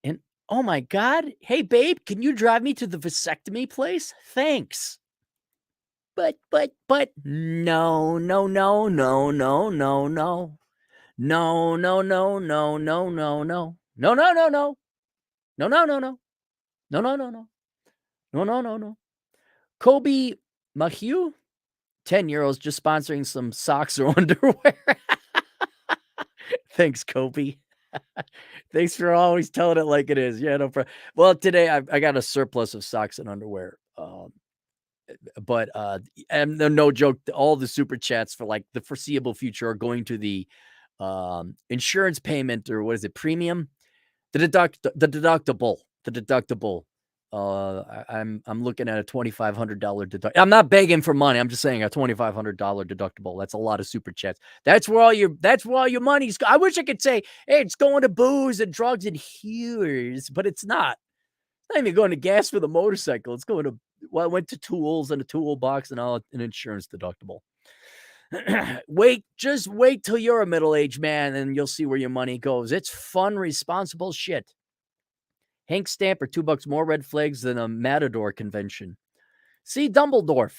And oh my God, hey babe, can you drive me to the vasectomy place? Thanks. But no, no, no, no, no, no, no. No, no, no, no, no, no, no. No, no, no, no. No, no, no, no. No, no, no, no. No, no, no, no. Kobe Mahue, 10 euros, just sponsoring some socks or underwear. Thanks, Kobe. Thanks for always telling it like it is. Yeah, no problem. Well, today I got a surplus of socks and underwear. But and no joke, all the super chats for like the foreseeable future are going to the insurance payment, or what is it, premium? The deductible. I'm looking at a $2,500 deductible. I'm not begging for money. I'm just saying a $2,500 deductible. That's a lot of super chats. That's where all your money's. I wish I could say, hey, it's going to booze and drugs and hewers, but it's not. It's not even going to gas for the motorcycle. It's going to, well, I went to tools and a toolbox and all an insurance deductible. Just wait till you're a middle-aged man and you'll see where your money goes. It's fun, responsible shit. Hank Stamper, $2 more red flags than a Matador convention. See Dumbledore,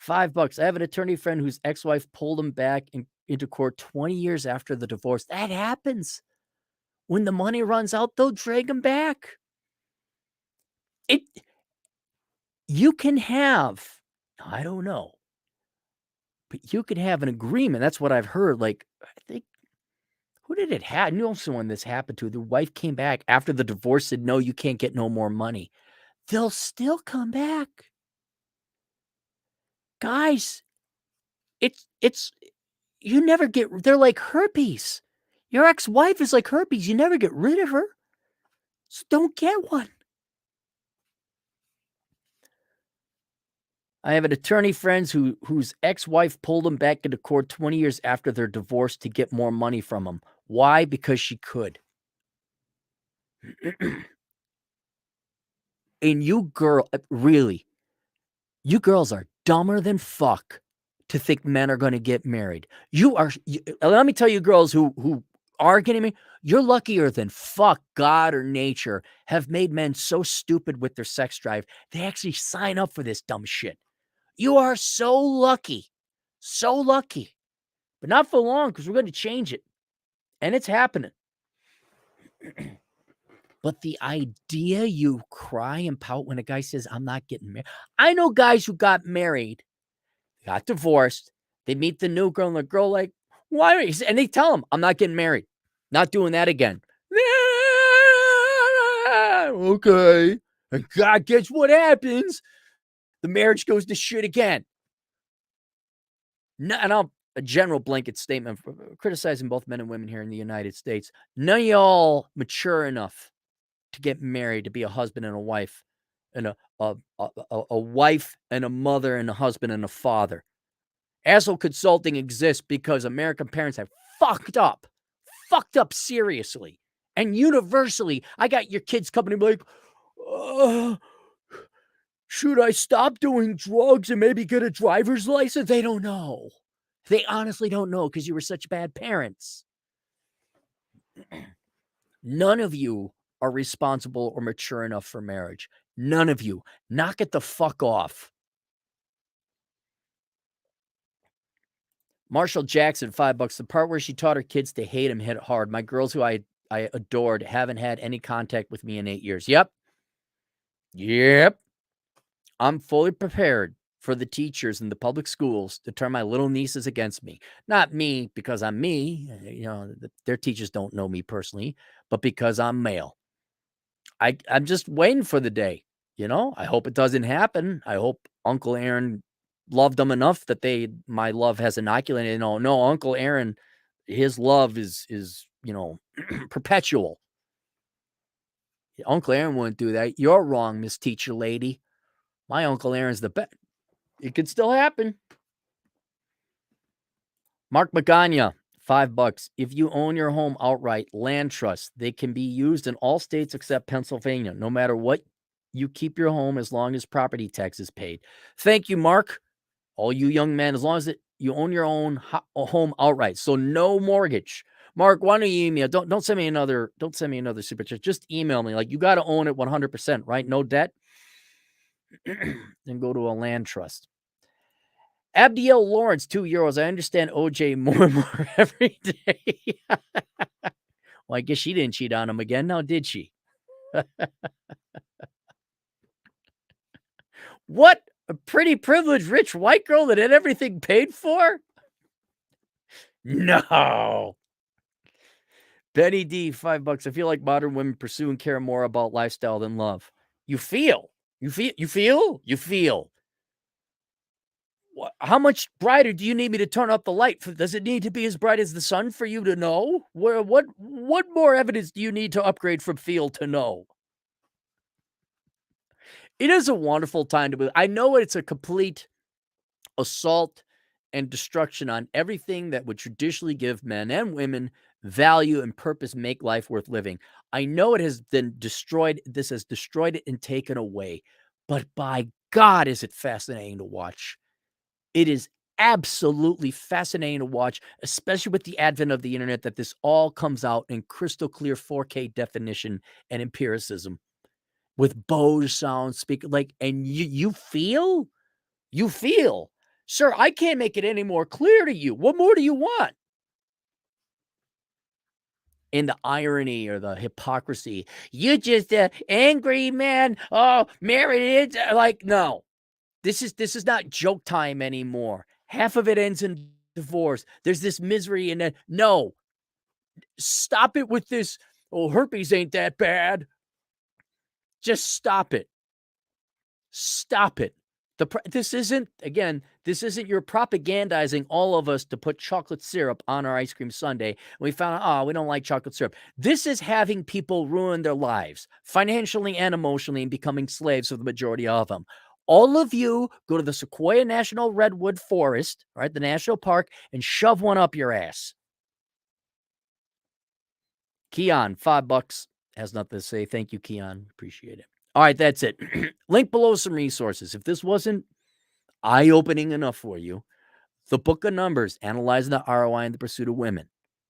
$5. I have an attorney friend whose ex-wife pulled him back into court 20 years after the divorce. That happens. When the money runs out, they'll drag him back. You can have, I don't know, but you could have an agreement. That's what I've heard. Like, I think, who did it happen? I knew someone this happened to. The wife came back after the divorce, said, no, you can't get no more money. They'll still come back. Guys, you never they're like herpes. Your ex-wife is like herpes. You never get rid of her. So don't get one. I have an attorney friends whose ex-wife pulled him back into court 20 years after their divorce to get more money from him. Why? Because she could. And you girls are dumber than fuck to think men are going to get married. Let me tell you girls who are getting married, you're luckier than fuck. God or nature have made men so stupid with their sex drive, they actually sign up for this dumb shit. You are so lucky. So lucky. But not for long, because we're going to change it. And it's happening. But the idea you cry and pout when a guy says, I'm not getting married. I know guys who got married, got divorced. They meet the new girl, and the girl like, why? And they tell him, I'm not getting married. Not doing that again. Okay. And God, guess what happens? The marriage goes to shit again. No, and a general blanket statement for criticizing both men and women here in the United States. None of y'all mature enough to get married, to be a husband and a wife, and a wife and a mother and a husband and a father. Asshole consulting exists because American parents have fucked up seriously and universally. I got your kids coming and like, should I stop doing drugs and maybe get a driver's license? They don't know. They honestly don't know because you were such bad parents. None of you are responsible or mature enough for marriage. None of you. Knock it the fuck off. Marshall Jackson, $5. The part where she taught her kids to hate him hit hard. My girls who I adored haven't had any contact with me in 8 years. Yep. Yep. I'm fully prepared for the teachers in the public schools to turn my little nieces against me. Not me because I'm me, their teachers don't know me personally, but because I'm male. I'm just waiting for the day, I hope it doesn't happen. I hope Uncle Aaron loved them enough that my love has inoculated. No, Uncle Aaron, his love is perpetual. Uncle Aaron wouldn't do that. You're wrong, Miss Teacher Lady. My Uncle Aaron's the best. It could still happen. Mark Magana, $5. If you own your home outright, land trusts, they can be used in all states except Pennsylvania. No matter what, you keep your home as long as property tax is paid. Thank you, Mark. All you young men, as long as you own your own home outright, so no mortgage. Mark, why don't you email? Don't send me another super chat. Just email me. Like, you got to own it 100%, right? No debt. Then go to a land trust. Abdiel Lawrence, €2. I understand OJ more and more every day. Well, I guess she didn't cheat on him again, now did she? What? A pretty privileged rich white girl that had everything paid for? No. Betty D, $5. I feel like modern women pursue and care more about lifestyle than love. You feel. How much brighter do you need me to turn up the light? Does it need to be as bright as the sun for you to know? What more evidence do you need to upgrade from feel to know? It is a wonderful time to be. I know it's a complete assault and destruction on everything that would traditionally give men and women value and purpose, make life worth living. I know it has been destroyed. This has destroyed it and taken away. But by God, is it fascinating to watch. It is absolutely fascinating to watch, especially with the advent of the internet, that this all comes out in crystal clear 4K definition and empiricism with Bose sound speaker. And you feel, sir, I can't make it any more clear to you. What more do you want? In the irony or the hypocrisy, you just angry man. Oh, married it. No. This is not joke time anymore. Half of it ends in divorce. There's this misery and then no. Stop it with this. Oh, herpes ain't that bad. Just stop it. Stop it. This isn't you're propagandizing all of us to put chocolate syrup on our ice cream sundae. We found out, we don't like chocolate syrup. This is having people ruin their lives financially and emotionally and becoming slaves for the majority of them. All of you go to the Sequoia National Redwood Forest, right, the national park, and shove one up your ass. Keon, $5. Has nothing to say. Thank you, Keon. Appreciate it. All right, that's it. Link below some resources. If this wasn't eye-opening enough for you, the Book of Numbers, Analyzing the ROI in the Pursuit of Women.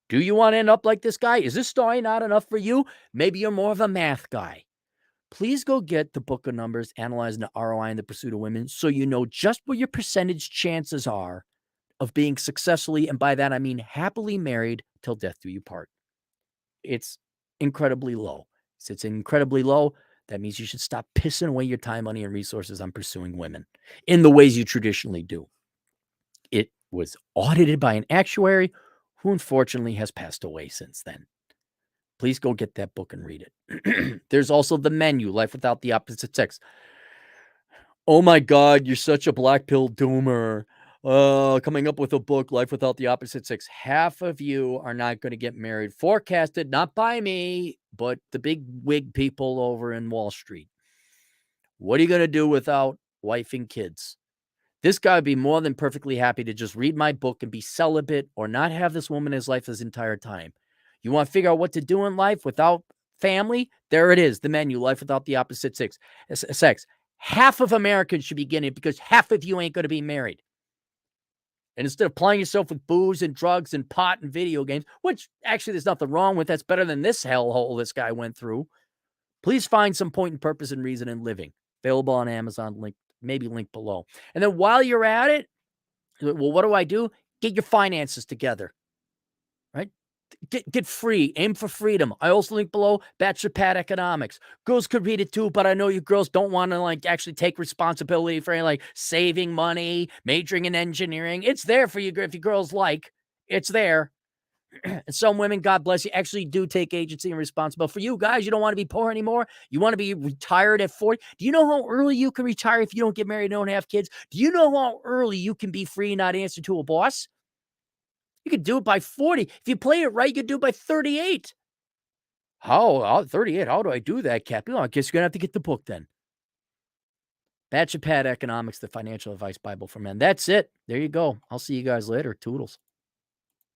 Do you want to end up like this guy? Is this story not enough for you? Maybe you're more of a math guy. Please go get the Book of Numbers, Analyzing the ROI in the Pursuit of Women, so you know just what your percentage chances are of being successfully, and by that I mean happily married till death do you part. It's incredibly low. Since it's incredibly low, that means you should stop pissing away your time, money, and resources on pursuing women in the ways you traditionally do. It was audited by an actuary who unfortunately has passed away since then. Please go get that book and read it. There's also The Menu, Life Without the Opposite Sex. Oh my God, you're such a black pill doomer. Coming up with a book, Life Without the Opposite Sex. Half of you are not going to get married. Forecasted, not by me, but the big wig people over in Wall Street. What are you going to do without wife and kids? This guy would be more than perfectly happy to just read my book and be celibate or not have this woman in his life his entire time. You want to figure out what to do in life without family? There it is, The Menu, Life Without the Opposite Sex. Half of Americans should be getting it because half of you ain't going to be married. And instead of plying yourself with booze and drugs and pot and video games, which actually there's nothing wrong with, that's better than this hellhole this guy went through. Please find some point and purpose and reason in living. Available on Amazon, link, maybe link below. And then while you're at it, well, what do? Get your finances together, right? Get free. Aim for freedom. I also link below Bachelor Pad Economics. Girls could read it too, but I know you girls don't want to like actually take responsibility for any, like saving money, majoring in engineering. It's there for you if you girls like. It's there. And some women, God bless you, actually do take agency and responsibility. For you guys, you don't want to be poor anymore. You want to be retired at 40. Do you know how early you can retire if you don't get married and don't have kids? Do you know how early you can be free and not answer to a boss? You could do it by 40. If you play it right, you could do it by 38. How? 38? How do I do that, Cappy? Well, I guess you're going to have to get the book then. Bachelor Pad Economics, the Financial Advice Bible for Men. That's it. There you go. I'll see you guys later. Toodles.